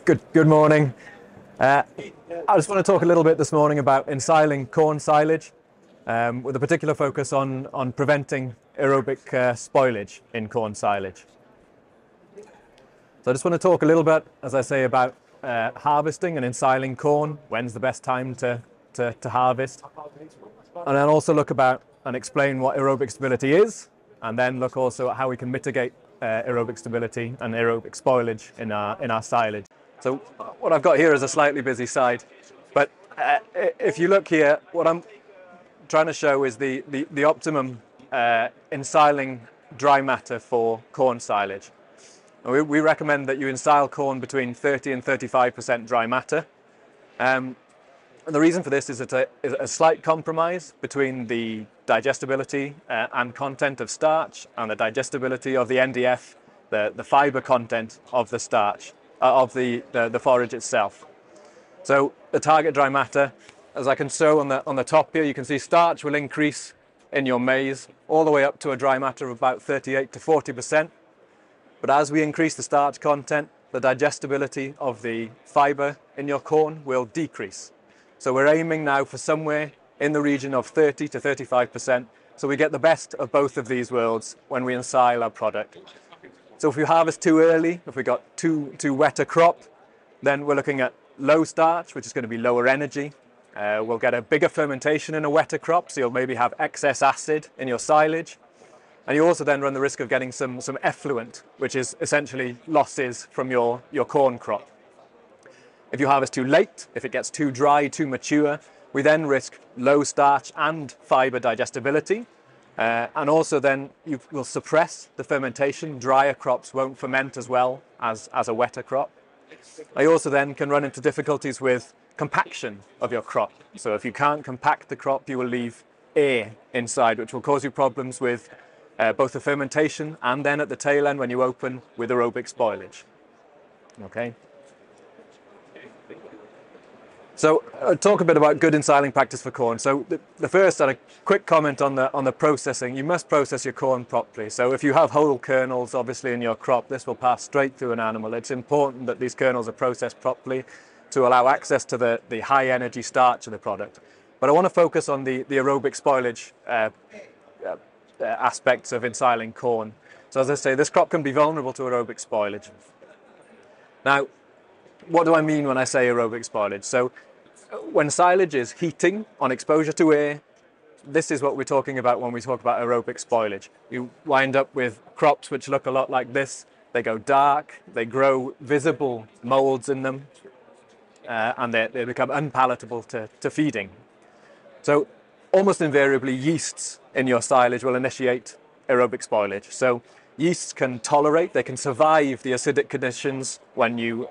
Good morning. I just want to talk a little bit this morning about ensiling corn silage, with a particular focus on preventing aerobic spoilage in corn silage. So I just want to talk a little bit, as I say, about harvesting and ensiling corn. When's the best time to harvest? And then also look about and explain what aerobic stability is, and then look also at how we can mitigate aerobic stability and aerobic spoilage in our silage. So what I've got here is a slightly busy side, but if you look here, what I'm trying to show is the optimum ensiling dry matter for corn silage. We recommend that you ensile corn between 30 and 35% dry matter. And the reason for this is it's a slight compromise between the digestibility and content of starch and the digestibility of the NDF, the fiber content of the starch, of the forage itself. So the target dry matter, as I can show on the top here, you can see starch will increase in your maize all the way up to a dry matter of about 38 to 40%. But as we increase the starch content, the digestibility of the fiber in your corn will decrease. So we're aiming now for somewhere in the region of 30 to 35%. So we get the best of both of these worlds when we ensile our product. So if we harvest too early, if we got too wet a crop, then we're looking at low starch, which is going to be lower energy. We'll get a bigger fermentation in a wetter crop, so you'll maybe have excess acid in your silage. And you also then run the risk of getting some effluent, which is essentially losses from your corn crop. If you harvest too late, if it gets too dry, too mature, we then risk low starch and fiber digestibility. And also then you will suppress the fermentation. Drier crops won't ferment as well as a wetter crop. You also then can run into difficulties with compaction of your crop. So if you can't compact the crop, you will leave air inside, which will cause you problems with both the fermentation and then at the tail end when you open with aerobic spoilage. Okay. So talk a bit about good ensiling practice for corn. So the first, a quick comment on the processing. You must process your corn properly. So if you have whole kernels, obviously, in your crop, this will pass straight through an animal. It's important that these kernels are processed properly to allow access to the high energy starch of the product. But I want to focus on the aerobic spoilage aspects of ensiling corn. So as I say, this crop can be vulnerable to aerobic spoilage. Now, what do I mean when I say aerobic spoilage? So when silage is heating on exposure to air, this is what we're talking about when we talk about aerobic spoilage. You wind up with crops which look a lot like this. They go dark, they grow visible molds in them, and they become unpalatable to feeding. So almost invariably, yeasts in your silage will initiate aerobic spoilage. So yeasts can tolerate, they can survive the acidic conditions when you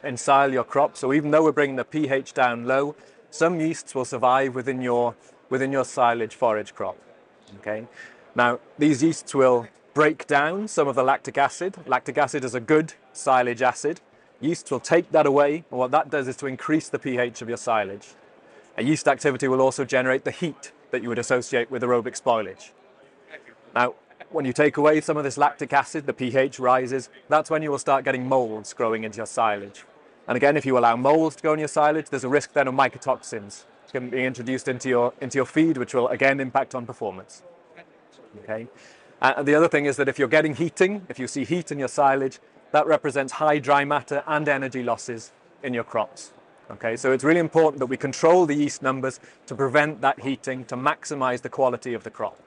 ensile your crop. So even though we're bringing the pH down low, some yeasts will survive within your silage forage crop. Okay. Now, these yeasts will break down some of the lactic acid. Lactic acid is a good silage acid. Yeast will take that away, and what that does is to increase the pH of your silage. A yeast activity will also generate the heat that you would associate with aerobic spoilage. Now, when you take away some of this lactic acid, the pH rises. That's when you will start getting molds growing into your silage. And again, if you allow molds to go in your silage, there's a risk then of mycotoxins being introduced into your feed, which will again impact on performance. Okay. And the other thing is that if you're getting heating, if you see heat in your silage, that represents high dry matter and energy losses in your crops. Okay, so it's really important that we control the yeast numbers to prevent that heating, to maximize the quality of the crop.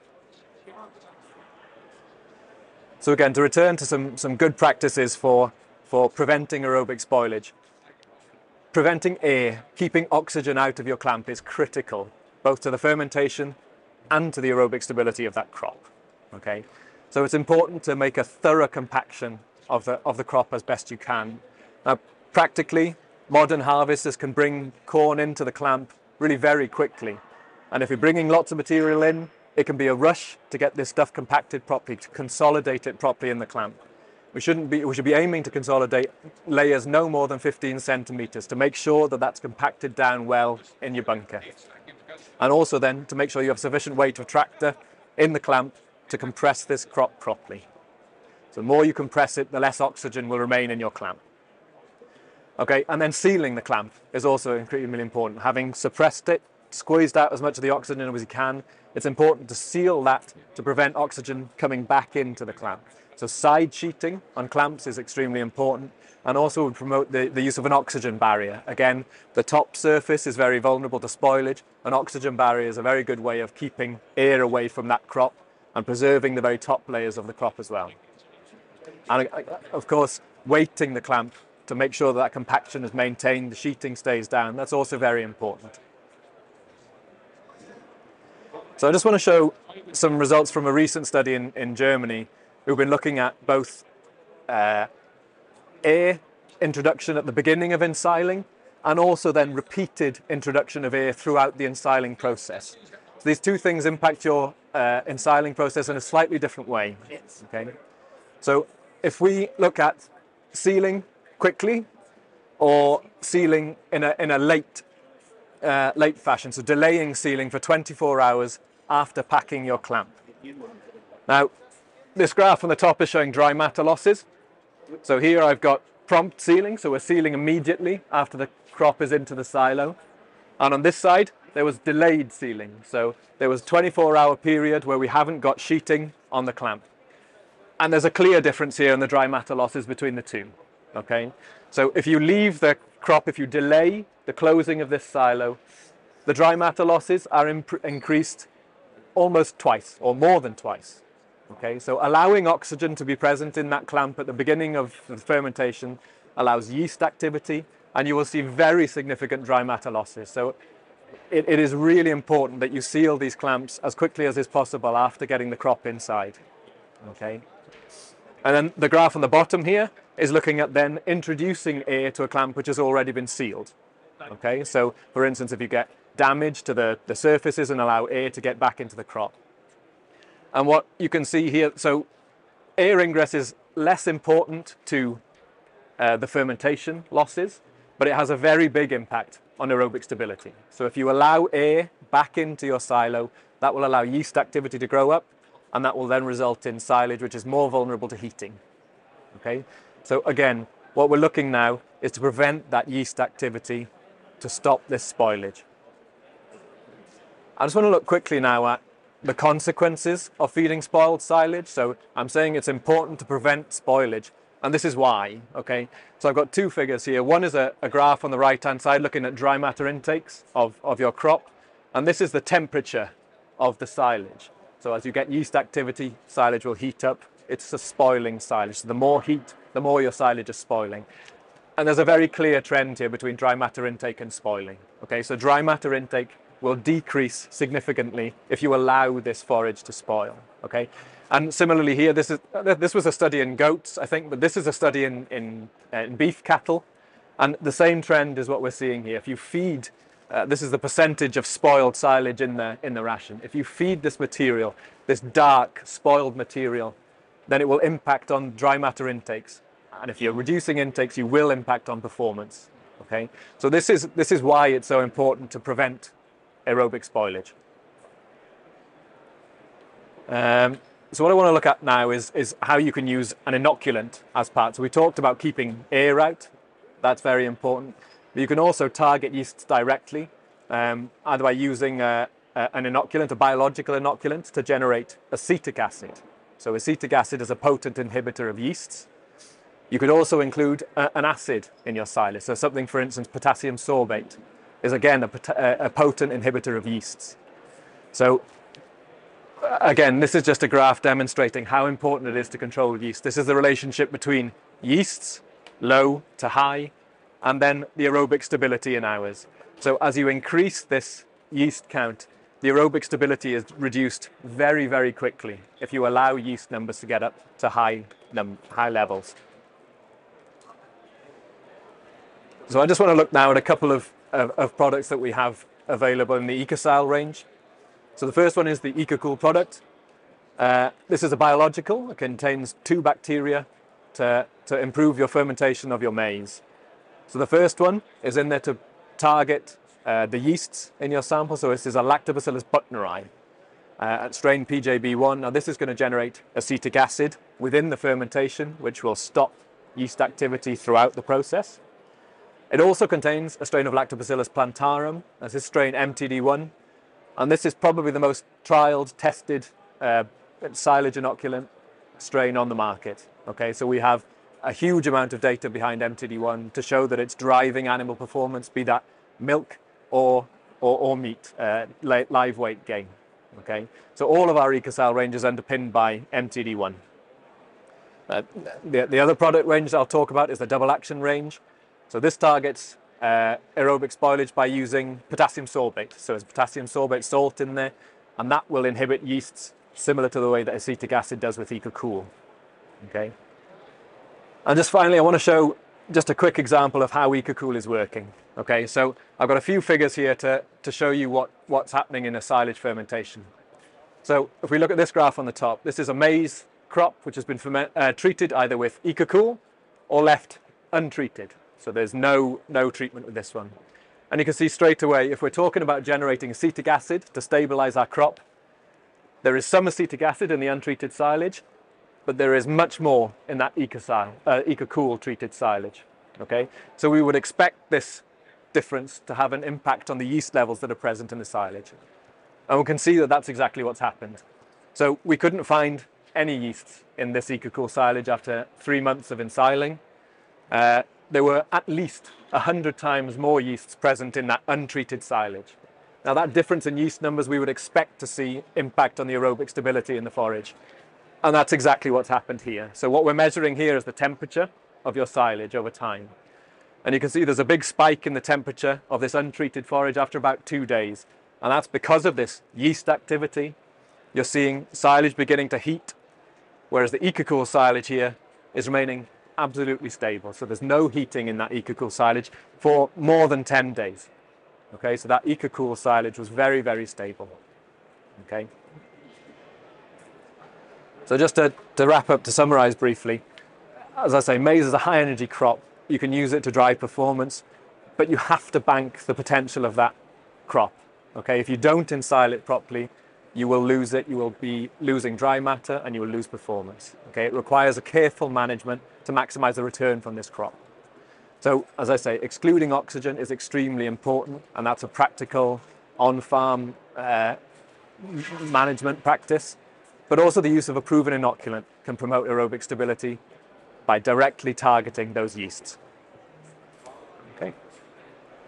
So again, to return to some good practices for preventing aerobic spoilage. Preventing air, keeping oxygen out of your clamp is critical, both to the fermentation and to the aerobic stability of that crop. Okay, so it's important to make a thorough compaction of the crop as best you can. Now, practically, modern harvesters can bring corn into the clamp really very quickly. And if you're bringing lots of material in, it can be a rush to get this stuff compacted properly, to consolidate it properly in the clamp. We should be aiming to consolidate layers no more than 15 centimeters to make sure that that's compacted down well in your bunker. And also then to make sure you have sufficient weight of tractor in the clamp to compress this crop properly. So the more you compress it, the less oxygen will remain in your clamp. Okay, and then sealing the clamp is also incredibly important. Having suppressed it, squeezed out as much of the oxygen as you can, it's important to seal that to prevent oxygen coming back into the clamp. So side sheeting on clamps is extremely important, and also would promote the use of an oxygen barrier. Again, the top surface is very vulnerable to spoilage. An oxygen barrier is a very good way of keeping air away from that crop and preserving the very top layers of the crop as well. And of course, weighting the clamp to make sure that compaction is maintained, the sheeting stays down, that's also very important. So I just want to show some results from a recent study in Germany. We've been looking at both air introduction at the beginning of ensiling and also then repeated introduction of air throughout the ensiling process. So these two things impact your ensiling process in a slightly different way. Okay? So if we look at sealing quickly or sealing in a late fashion, so delaying sealing for 24 hours after packing your clamp. Now, this graph on the top is showing dry matter losses. So here I've got prompt sealing, so we're sealing immediately after the crop is into the silo. And on this side, there was delayed sealing. So there was a 24-hour period where we haven't got sheeting on the clamp. And there's a clear difference here in the dry matter losses between the two. Okay? So if you leave the crop, if you delay the closing of this silo, the dry matter losses are increased almost twice or more than twice. Okay, so allowing oxygen to be present in that clamp at the beginning of the fermentation allows yeast activity, and you will see very significant dry matter losses. So it is really important that you seal these clamps as quickly as is possible after getting the crop inside. Okay, and then the graph on the bottom here is looking at then introducing air to a clamp which has already been sealed. Okay, so for instance, if you get damage to the surfaces and allow air to get back into the crop. And what you can see here, so air ingress is less important to the fermentation losses, but it has a very big impact on aerobic stability. So if you allow air back into your silo, that will allow yeast activity to grow up, and that will then result in silage, which is more vulnerable to heating. Okay, so again, what we're looking now is to prevent that yeast activity to stop this spoilage. I just want to look quickly now at the consequences of feeding spoiled silage. So I'm saying it's important to prevent spoilage, and this is why. Okay, so I've got two figures here. One is a graph on the right hand side looking at dry matter intakes of your crop, and this is the temperature of the silage. So as you get yeast activity, silage will heat up. It's a spoiling silage. So the more heat, the more your silage is spoiling. And there's a very clear trend here between dry matter intake and spoiling. Okay, so dry matter intake will decrease significantly if you allow this forage to spoil. Okay, and similarly here, this was a study in goats, I think, but this is a study in beef cattle, and the same trend is what we're seeing here. If you feed, this is the percentage of spoiled silage in the ration. If you feed this material, this dark spoiled material, then it will impact on dry matter intakes, and if you're reducing intakes, you will impact on performance. Okay, so this is why it's so important to prevent aerobic spoilage. So what I want to look at now is how you can use an inoculant as part. So we talked about keeping air out. That's very important. But you can also target yeasts directly, either by using an inoculant, a biological inoculant, to generate acetic acid. So acetic acid is a potent inhibitor of yeasts. You could also include an acid in your silage. So something, for instance, potassium sorbate is again a potent inhibitor of yeasts. So again, this is just a graph demonstrating how important it is to control yeast. This is the relationship between yeasts, low to high, and then the aerobic stability in hours. So as you increase this yeast count, the aerobic stability is reduced very, very quickly if you allow yeast numbers to get up to high levels. So I just want to look now at a couple of products that we have available in the EcoSil range. So the first one is the EcoCool product. This is a biological. It contains 2 bacteria to improve your fermentation of your maize. So the first one is in there to target the yeasts in your sample. So this is a Lactobacillus buttneri at strain PJB1. Now this is going to generate acetic acid within the fermentation, which will stop yeast activity throughout the process. It also contains a strain of Lactobacillus plantarum, that's this strain MTD1, and this is probably the most trialed, tested silage inoculant strain on the market. Okay, so we have a huge amount of data behind MTD1 to show that it's driving animal performance, be that milk or meat, live weight gain. Okay, so all of our EcoSal range is underpinned by MTD1. The other product range I'll talk about is the double action range. So this targets aerobic spoilage by using potassium sorbate. So there's potassium sorbate salt in there, and that will inhibit yeasts similar to the way that acetic acid does with EcoCool. Okay. And just finally, I want to show just a quick example of how EcoCool is working. Okay, so I've got a few figures here to show you what's happening in a silage fermentation. So if we look at this graph on the top, this is a maize crop which has been treated either with EcoCool or left untreated. So there's no treatment with this one. And you can see straight away, if we're talking about generating acetic acid to stabilize our crop, there is some acetic acid in the untreated silage, but there is much more in that EcoCool treated silage. Okay, so we would expect this difference to have an impact on the yeast levels that are present in the silage. And we can see that that's exactly what's happened. So we couldn't find any yeasts in this EcoCool silage after 3 months of ensiling. There were at least 100 times more yeasts present in that untreated silage. Now that difference in yeast numbers we would expect to see impact on the aerobic stability in the forage. And that's exactly what's happened here. So what we're measuring here is the temperature of your silage over time. And you can see there's a big spike in the temperature of this untreated forage after about 2 days. And that's because of this yeast activity. You're seeing silage beginning to heat, whereas the EcoCool silage here is remaining absolutely stable. So there's no heating in that EcoCool silage for more than 10 days. Okay, so that EcoCool silage was very, very stable. Okay. So just to wrap up, to summarize briefly, as I say, maize is a high energy crop. You can use it to drive performance, but you have to bank the potential of that crop. Okay, if you don't ensile it properly, you will lose it, you will be losing dry matter, and you will lose performance. Okay, it requires a careful management to maximize the return from this crop. So, as I say, excluding oxygen is extremely important, and that's a practical on-farm management practice. But also the use of a proven inoculant can promote aerobic stability by directly targeting those yeasts. Okay,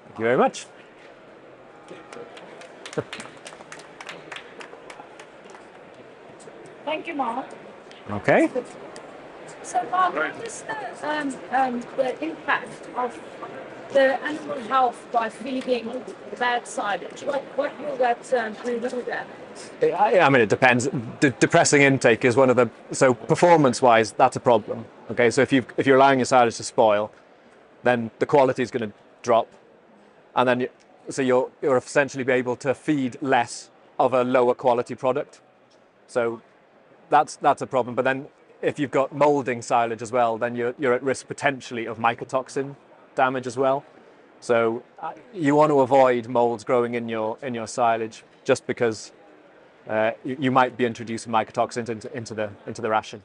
thank you very much. Thank you, Mark. Okay. So, Mark, what is the impact of the animal health by feeding bad silage? What will that do to that? I mean, it depends. Depressing intake is one of the, so performance-wise, that's a problem. Okay, so if you're allowing your silage to spoil, then the quality is going to drop, and then you're essentially be able to feed less of a lower quality product. So that's a problem. But then if you've got molding silage as well, then you're at risk potentially of mycotoxin damage as well. So you want to avoid molds growing in your silage just because you might be introducing mycotoxins into the ration.